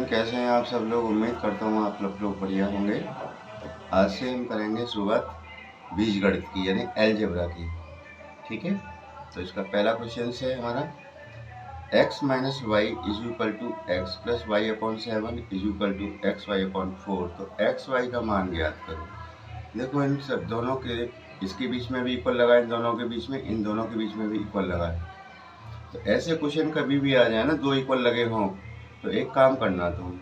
कैसे हैं आप सब लोग। उम्मीद करता हूँ आप लोग बढ़िया होंगे। आज से हम करेंगे शुरुआत बीजगणित की यानी अलजेब्रा की। ठीक है, तो इसका पहला क्वेश्चन है हमारा x minus y is equal to x plus y upon 7 is equal to x y upon 4। तो एक्स वाई का मान ज्ञात करो। देखो इन सब दोनों के इसके बीच में भी इक्वल लगाए, इन दोनों के बीच में, इन दोनों के बीच में भी इक्वल लगाए। तो ऐसे क्वेश्चन कभी भी आ जाए ना, दो इक्वल लगे हों, तो एक काम करना तुम,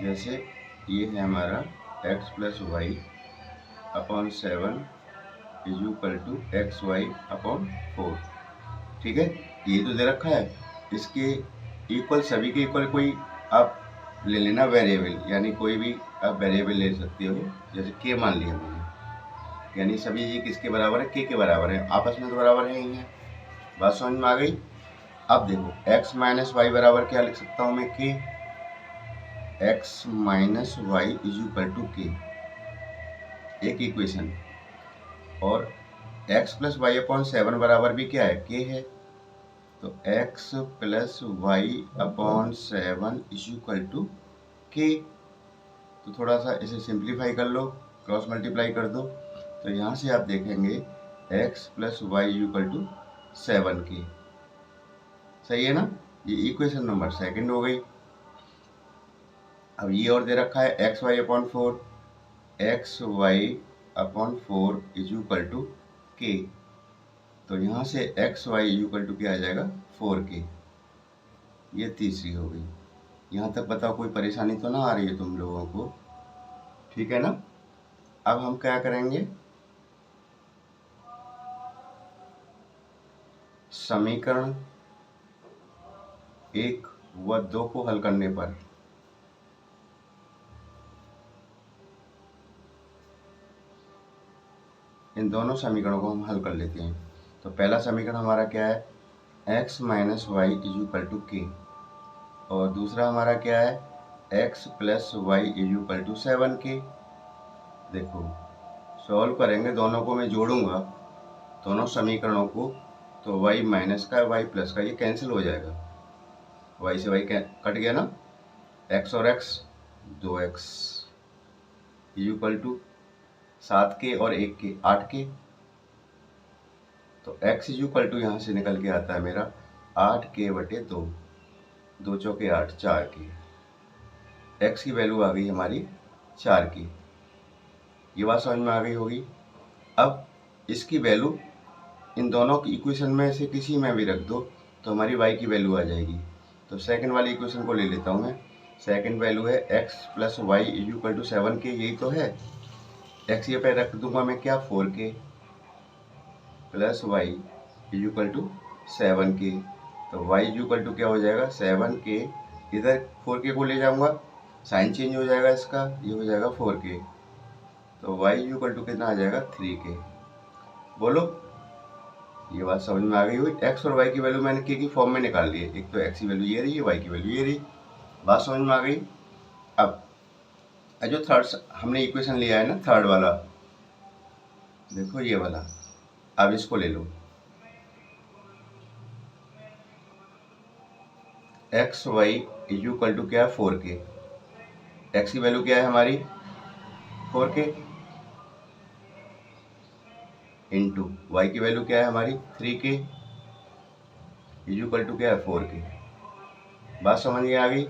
जैसे ये है हमारा x plus y upon 7 is equal to x y upon 4। ठीक है, ये तो दे रखा है। इसके इक्वल, सभी के इक्वल कोई आप ले लेना वेरिएबल, यानी कोई भी आप वेरिएबल ले सकते हो। जैसे k मान लिया मैंने, यानी सभी ये किसके बराबर है, k के बराबर है, आपस में तो बराबर है ही है। बात समझ में आ गई। अब देखो x माइनस वाई बराबर क्या लिख सकता हूँ मैं, k। x minus y is equal to k, एक इक्वेशन। और x प्लस वाई अपॉन 7 बराबर भी क्या है, k है। तो x plus y upon 7 is equal to k। तो थोड़ा सा इसे सिंप्लीफाई कर लो, क्रॉस मल्टीप्लाई कर दो। तो यहाँ से आप देखेंगे x plus y is equal to 7k। सही है ना, ये इक्वेशन नंबर सेकंड हो गई। अब ये और दे रखा है x y upon 4, x y upon 4 is equal to k. तो यहाँ से x Y is equal to क्या आ जाएगा, 4k। ये तीसरी हो गई। यहाँ तक बताओ कोई परेशानी तो ना आ रही है तुम लोगों को, ठीक है ना। अब हम क्या करेंगे, समीकरण 1 व 2 को हल करने पर इन दोनों समीकरणों को हम हल कर लेते हैं। तो पहला समीकरण हमारा क्या है, x minus y is equal to k. और दूसरा हमारा क्या है, x plus y is equal to 7k। देखो सॉल्व करेंगे, दोनों को मैं जोड़ूंगा, दोनों समीकरणों को। तो y माइनस का y प्लस का ये कैंसिल हो जाएगा, y से y कट गया ना, x और x 2x is equal to 7k और 1k 8k। तो x इज इक्वल टू यहाँ से निकल के आता है मेरा 8k बटे 2, 2 चौके 8, 4k। x की वैल्यू आ गई हमारी 4k। ये बात समझ में आ गई होगी। अब इसकी वैल्यू इन दोनों की इक्वेशन में से किसी में भी रख दो तो हमारी y की वैल्यू आ जाएगी। तो सेकंड वाली इक्वेशन को ले लेता हूँ मैं। सेकंड वैल्यू है x plus y is equal to 7k, यही तो है। x ये पे रख दूंगा मैं क्या, 4k plus y is equal to 7k। तो y इज इक्वल टू क्या हो जाएगा, 7k। इधर 4k को ले जाऊंगा, साइन चेंज हो जाएगा इसका, ये हो जाएगा 4k। तो y इज इक्वल टू कितना आ जाएगा, 3k। बोलो, ये बात समझ में आ गई हुई। x और y की वैल्यू मैंने k की फॉर्म में निकाल ली है। एक तो x की वैल्यू ये रही है, y की वैल्यू ये रही। बात समझ में आ गई। अब जो थर्ड हमने इक्वेशन लिया है ना, थर्ड वाला, देखो ये वाला, अब इसको ले लो। X Y is equal to क्या है, 4k। x की वैल्यू क्या है हमारी, 4k, इंटू वाई की वैल्यू क्या है हमारी, 3k इज इक्वल टू क्या है, 4k। बात समझ में आ गई।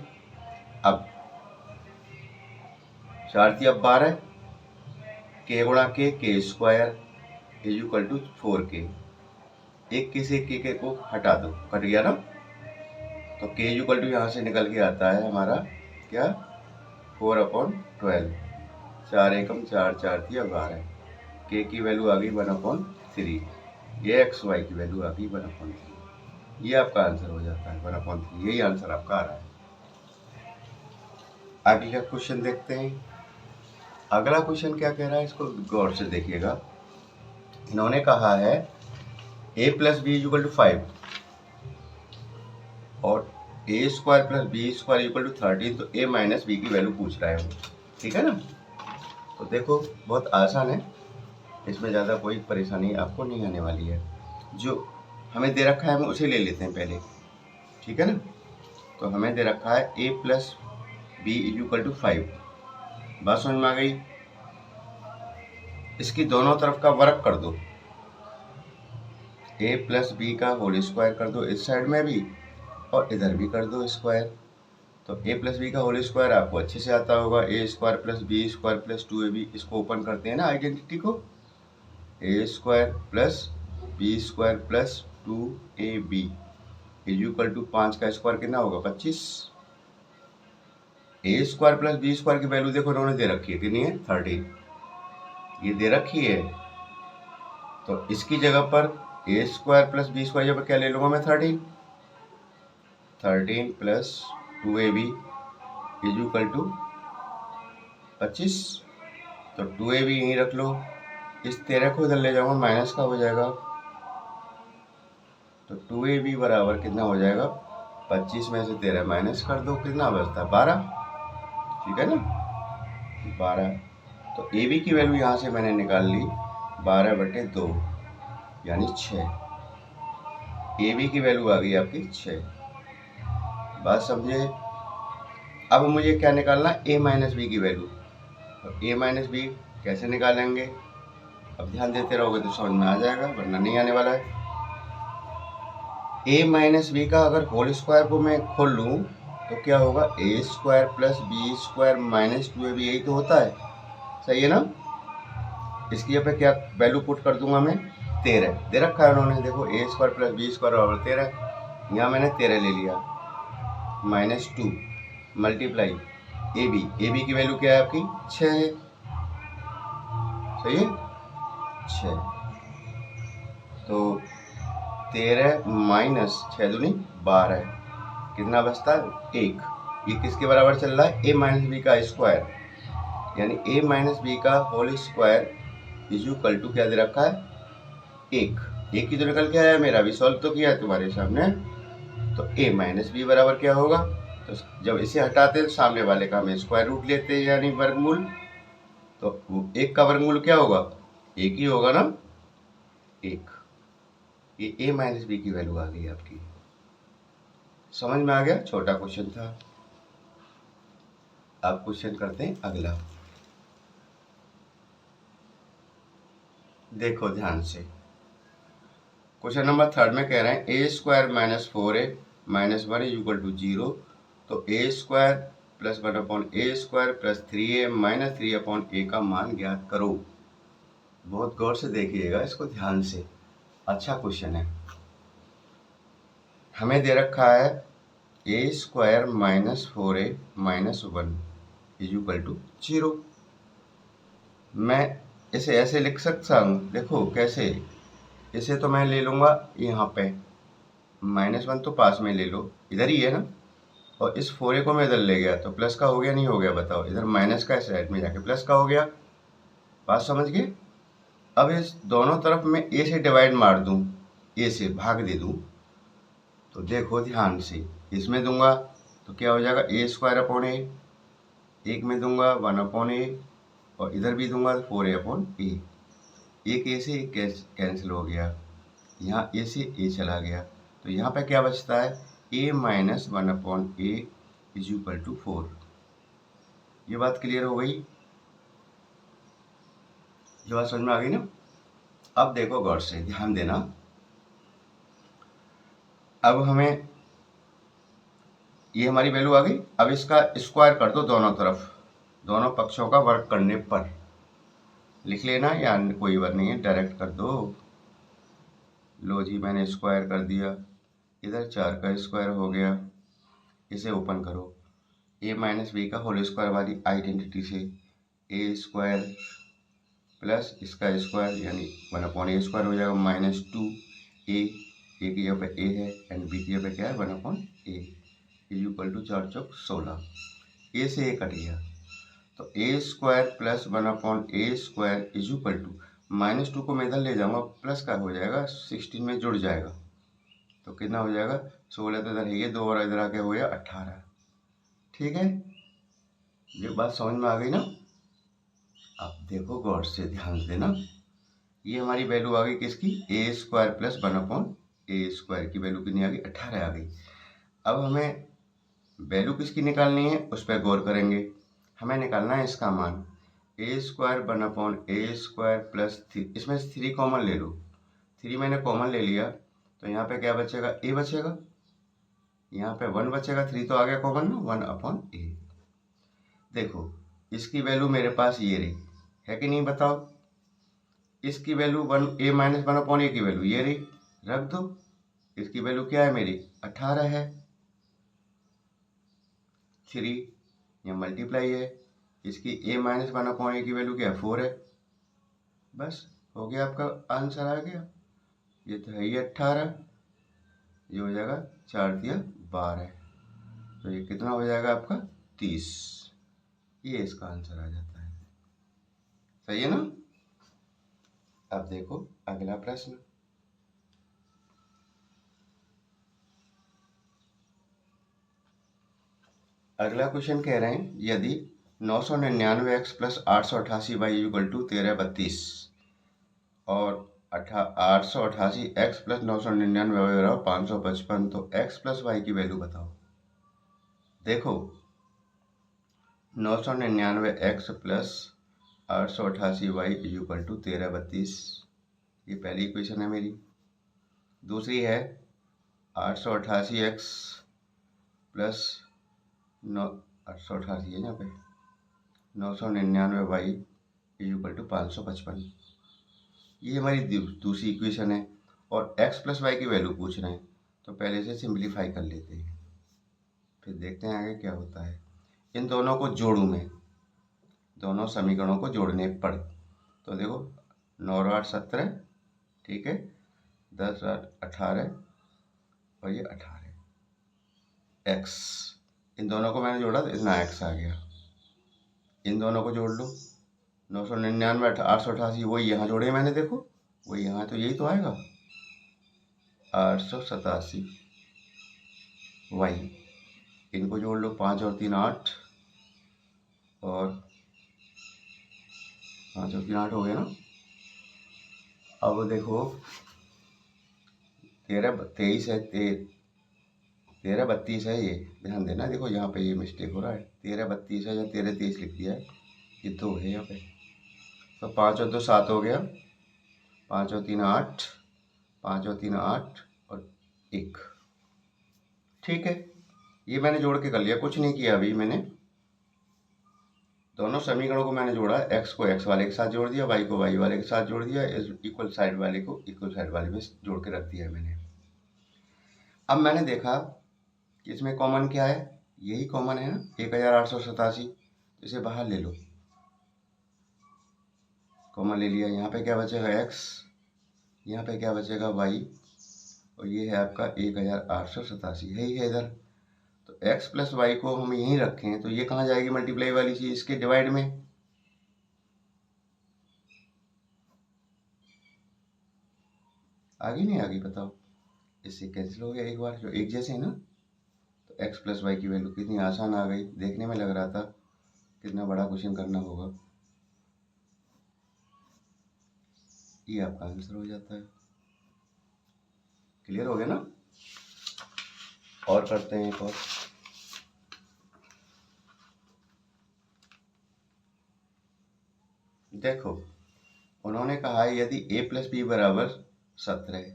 अब 4 × 12, k गुणा k square is equal to 4k। एक के से k को हटा दो, कट गया ना। तो k इज इक्वल टू यहाँ से निकल के आता है हमारा क्या, 4/12। 4 एकम 4, 4 × 12। k की वैल्यू आ गई 1/3। ये एक्स वाई की वैल्यू आ गई 1/3। ये आपका आंसर हो जाता है 1/3। यही आंसर आपका आ रहा है। आगे का क्वेश्चन देखते हैं। अगला क्वेश्चन क्या कह रहा है, इसको गौर से देखिएगा। इन्होंने कहा है a plus B is equal to 5 और a square plus B square equal to 13। तो a माइनस बी की वैल्यू पूछ रहा है वो, ठीक है ना। तो देखो बहुत आसान है, इसमें ज़्यादा कोई परेशानी आपको नहीं आने वाली है। जो हमें दे रखा है हम उसे ले लेते हैं पहले, ठीक है ना। तो हमें दे रखा है a plus B equal to 5। बात समझ में आ गई? इसकी दोनों तरफ का वर्क कर दो, a प्लस बी का होल स्क्वायर कर दो इस साइड में भी और इधर भी कर दो स्क्वायर। तो a प्लस बी का होल स्क्वायर आपको अच्छे से आता होगा, A square plus B square plus 2ab। इसको ओपन करते हैं ना आइडेंटिटी को, A square plus B square plus 2ab equal to 5 का स्क्वायर कितना होगा 25। A square plus B square की वैल्यू देखो उन्होंने दे रखी है, कितनी है 13, ये दे रखी है। तो इसकी जगह पर ए स्क्वायर प्लस बी स्क्वायर जगह क्या ले लूँगा मैं 13 प्लस 2ab इक्वल टू 25। तो 2ab यहीं रख लो, इस 13 को इधर ले जाऊंगा माइनस का हो जाएगा। तो 2ab बराबर कितना हो जाएगा 25 में से 13 माइनस कर दो, कितना बचता है 12। ठीक है ना 12। तो ab की वैल्यू यहाँ से मैंने निकाल ली 12/2 यानी 6। ab की वैल्यू आ गई आपकी 6। बात समझे? अब मुझे क्या निकालना a माइनस बी की वैल्यू। तो a माइनस बी कैसे निकालेंगे, अब ध्यान देते रहोगे तो समझ में आ जाएगा, वरना नहीं आने वाला है। a माइनस बी का अगर होल स्क्वायर को मैं खोल लूँ तो क्या होगा a square plus B square minus 2ab, यही तो होता है, सही है ना। इसकी यहाँ पे क्या वैल्यू पुट कर दूंगा मैं 13 दे रखा है उन्होंने, देखो a square plus B square बराबर 13, यहाँ मैंने 13 ले लिया माइनस 2 मल्टीप्लाई ab की वैल्यू क्या है आपकी 6 है, सही है 6। तो 13 माइनस 6 दूनी 12, कितना बचता है 1। ये किसके बराबर चल रहा है a माइनस बी का स्क्वायर, यानी a माइनस बी का होल स्क्वायर इक्वल टू क्या दे रखा है 1। एक की तो निकल के आया, मेरा भी सॉल्व तो किया है तुम्हारे सामने। तो a माइनस बी बराबर क्या होगा, तो जब इसे हटाते हैं सामने वाले का हम स्क्वायर रूट लेते हैं यानी वर्गमूल। तो 1 का वर्गमूल क्या होगा 1 ही होगा ना 1। ये a माइनस बी की वैल्यू आ गई आपकी, समझ में आ गया? छोटा क्वेश्चन था। अब क्वेश्चन करते हैं अगला, देखो ध्यान से। क्वेश्चन नंबर 3 में कह रहे हैं a square minus 4a minus 1 equal to 0। तो a square plus 1 upon A square plus 3a minus 3 upon A का मान ज्ञात करो। बहुत गौर से देखिएगा इसको ध्यान से, अच्छा क्वेश्चन है। हमें दे रखा है a square minus 4a minus 1 equal to 0। मैं इसे ऐसे लिख सकता हूँ, देखो कैसे, इसे तो मैं ले लूँगा यहाँ पे -1 तो पास में ले लो, इधर ही है ना, और इस 4a को मैं इधर ले गया तो प्लस का हो गया नहीं हो गया बताओ, इधर माइनस का साइड में जाके प्लस का हो गया। बात समझ गए? अब इस दोनों तरफ मैं a से डिवाइड मार दूँ, a से भाग दे दूँ, तो देखो ध्यान से, इसमें दूंगा तो क्या हो जाएगा a स्क्वायर अपॉन ए, एक में दूंगा 1 अपॉन ए, और इधर भी दूंगा 4a अपॉन ए। एक ए से एक कैंसिल हो गया, यहाँ ए से ए चला गया, तो यहाँ पे क्या बचता है a minus 1 upon A is equal to 4। ये बात क्लियर हो गई? ये बात समझ में आ गई ना? अब देखो गौर से ध्यान देना, अब हमें ये हमारी वैल्यू आ गई। अब इसका स्क्वायर कर दो दोनों तरफ, दोनों पक्षों का वर्क करने पर, लिख लेना या कोई बात नहीं है, डायरेक्ट कर दो। लो जी मैंने स्क्वायर कर दिया, इधर 4 का स्क्वायर हो गया, इसे ओपन करो, a माइनस बी का होल स्क्वायर वाली आइडेंटिटी से a स्क्वायर प्लस इसका स्क्वायर यानी 1 अपॉन ए स्क्वायर हो जाएगा माइनस 2a, ए की जगह पे a है एंड बी की जगह पे क्या है 1 अपॉन ए इक्वल टू 4 चौक 16, a से a कट गया, तो a square plus 1 upon A square is equal to -2 को मैं इधर ले जाऊंगा, प्लस का हो जाएगा 16 में जुड़ जाएगा, तो कितना हो जाएगा 16, तो इधर है ये 2 और इधर आके हो गया 18। ठीक है, ये बात समझ में आ गई ना? अब देखो गौर से ध्यान से देना, ये हमारी वैल्यू आ गई किसकी a square plus 1 upon A square की वैल्यू कितनी आ गई 18 आ गई। अब हमें वैल्यू किसकी निकालनी है उस पर गौर करेंगे। हमें निकालना है इसका मान ए स्क्वायर 1/a² प्लस 3, इसमें से 3 कॉमन ले लो। 3 मैंने कॉमन ले लिया तो यहाँ पे क्या बचेगा, ए बचेगा, यहाँ पे 1 बचेगा, 3 तो आ गया कॉमन ना, 1/a। देखो इसकी वैल्यू मेरे पास ये रही है कि नहीं बताओ, इसकी वैल्यू 1a माइनस 1/a की वैल्यू ये रही, रख दो। इसकी वैल्यू क्या है मेरी 18 है, 3 ये मल्टीप्लाई है, इसकी a माइनस 1/a की वैल्यू क्या है 4 है। बस हो गया, आपका आंसर आ गया। ये तो है ही 18, ये हो जाएगा 4 दिया 12, तो ये कितना हो जाएगा आपका 30। ये इसका आंसर आ जाता है। सही है ना। अब देखो अगला प्रश्न। अगला क्वेश्चन कह रहे हैं यदि 999x plus 888y equal to 1332 और 888x प्लस 999 बराबर 555, तो x प्लस y की वैल्यू बताओ। देखो 999x plus 888y equal to 1332, ये पहली इक्वेशन है मेरी। दूसरी है 888x प्लस 888 है यहाँ पे 999y इक्वल टू 555, ये हमारी दूसरी इक्वेशन है। और x प्लस वाई की वैल्यू पूछ रहे हैं, तो पहले से सिंप्लीफाई कर लेते हैं, फिर देखते हैं आगे क्या होता है। इन दोनों को जोड़ूं मैं, दोनों समीकरणों को जोड़ने पर, तो देखो 9 और 8 17, ठीक है, 10 और 8 18 और ये 18, x, इन दोनों को मैंने जोड़ा तो इतना x आ गया। इन दोनों को जोड़ लो, 999 888 वही यहाँ जोड़े मैंने, देखो वही यहाँ, तो यही तो आएगा 887 y। इनको जोड़ लो, 5 और 3 8, और 5 और 3 8 हो गया ना। अब देखो 13 23 है, 13 32 है, ये ध्यान देना। देखो यहाँ पे ये मिस्टेक हो रहा है, 13 32 है या 13 23 लिख दिया है, ये 2 है यहाँ पे। तो 5 और 2 7 हो गया, 5 और 3 8, 5 और 3 8 और 1, ठीक है। ये मैंने जोड़ के कर लिया, कुछ नहीं किया अभी मैंने। दोनों समीकरणों को मैंने जोड़ा, x को x वाले के साथ जोड़ दिया, y को y वाले के साथ जोड़ दिया, इक्वल साइड वाले को इक्वल साइड वाले में जोड़ के रख दिया मैंने। अब मैंने देखा कि इसमें कॉमन क्या है, यही कॉमन है ना 1887, तो इसे बाहर ले लो, कॉमन ले लिया। यहाँ पे क्या बचेगा x, यहाँ पे क्या बचेगा y, और ये है आपका 1887 है ही है इधर। तो x प्लस वाई को हम यहीं रखें तो ये कहाँ जाएगी मल्टीप्लाई वाली चीज, इसके डिवाइड में। आगे नहीं आगे बताओ, इससे कैंसिल हो गया एक बार, जो एक जैसे है ना। तो x प्लस वाई की वैल्यू कितनी आसान आ गई, देखने में लग रहा था कितना बड़ा क्वेश्चन करना होगा, ये आपका आंसर हो जाता है। क्लियर हो गया ना। और करते हैं एक और। देखो उन्होंने कहा है यदि a प्लस बी बराबर 17,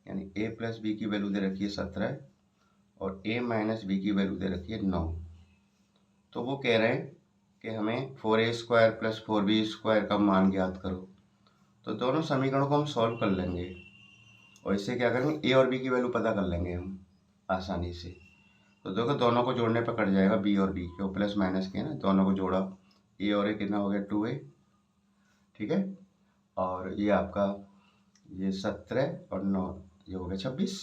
यानी a प्लस बी की वैल्यू दे रखी है 17 और a माइनस बी की वैल्यू दे रखी है 9, तो वो कह रहे हैं कि हमें 4a² प्लस 4b² का मान ज्ञात करो। तो दोनों समीकरणों को हम सॉल्व कर लेंगे और इससे क्या करेंगे, a और b की वैल्यू पता कर लेंगे हम आसानी से। तो देखो दोनों को जोड़ने पर कट जाएगा, b और b क्यों प्लस माइनस के ना, दोनों को जोड़ा, a और a कितना हो गया 2a, ठीक है। और ये आपका ये 17 और 9, ये हो गया 26।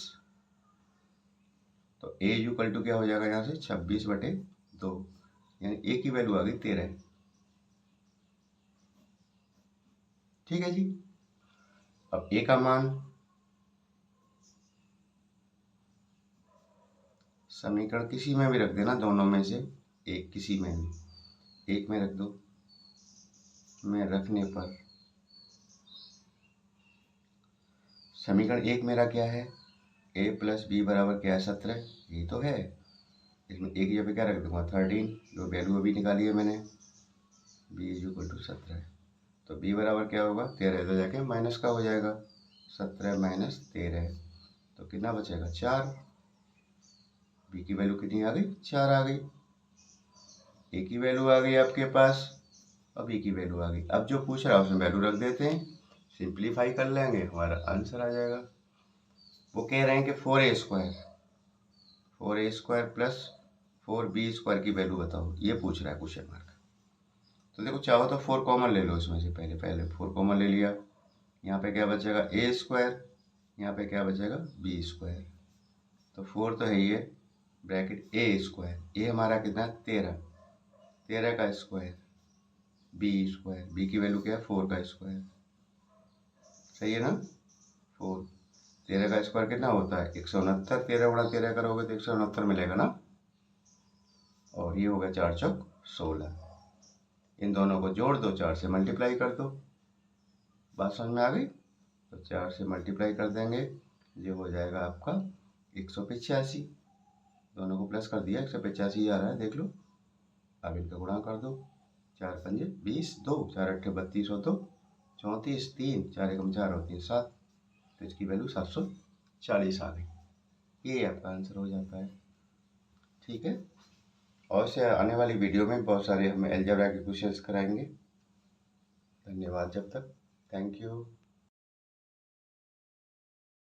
तो a इक्वल टू क्या हो जाएगा यहाँ से 26/2, यानी a की वैल्यू आ गई 13, ठीक है जी। अब a का मान समीकरण किसी में भी रख देना, दोनों में से एक, किसी में भी एक में रख दो। में रखने पर समीकरण एक मेरा क्या है, a प्लस बी बराबर क्या है 17, ये तो है। इसमें ए की जगह क्या रख दूंगा 13, जो वैल्यू अभी निकाली है मैंने, b इज इक्वल टू 17। तो b बराबर क्या होगा 13, तो जाके माइनस का हो जाएगा 17 माइनस 13, तो कितना बचेगा 4। b की वैल्यू कितनी आ गई 4 आ गई। a की वैल्यू आ गई आपके पास, अब b की वैल्यू आ गई। अब जो पूछ रहा है उसमें वैल्यू रख देते हैं, सिंप्लीफाई कर लेंगे, हमारा आंसर आ जाएगा। वो कह रहे हैं कि 4a² प्लस 4b² की वैल्यू बताओ, ये पूछ रहा है क्वेश्चन मार्क। तो देखो चाहो तो 4 कॉमन ले लो इसमें से, पहले 4 कॉमन ले लिया, यहाँ पे क्या बचेगा a², यहाँ पे क्या बचेगा b²। तो 4 तो है ही है, ब्रैकेट a², a हमारा कितना 13, 13 का स्क्वायर, b², b की वैल्यू क्या है 4 का स्क्वायर, सही है ना। 4, 13 का स्क्वायर कितना होता है 169, 13 गुणा 13 करोगे तो 169 मिलेगा ना। और ये हो गया 4 चौक 16, इन दोनों को जोड़ दो, 4 से मल्टीप्लाई कर दो। बात समझ में आ गई। तो 4 से मल्टीप्लाई कर देंगे, ये हो जाएगा आपका 185, दोनों को प्लस कर दिया 185 आ रहा है, देख लो। अब इनका गुणा कर दो, 4 पंजे 20, 2 4 अट्ठे 32 हो, तो 34, 3 4 एकम 4 और 3 7, तो इसकी वैल्यू 740 आ गई। ये आपका आंसर हो जाता है, ठीक है। और से आने वाली वीडियो में बहुत सारे हम अलजेब्रा के क्वेश्चंस कराएंगे। धन्यवाद जब तक, थैंक यू।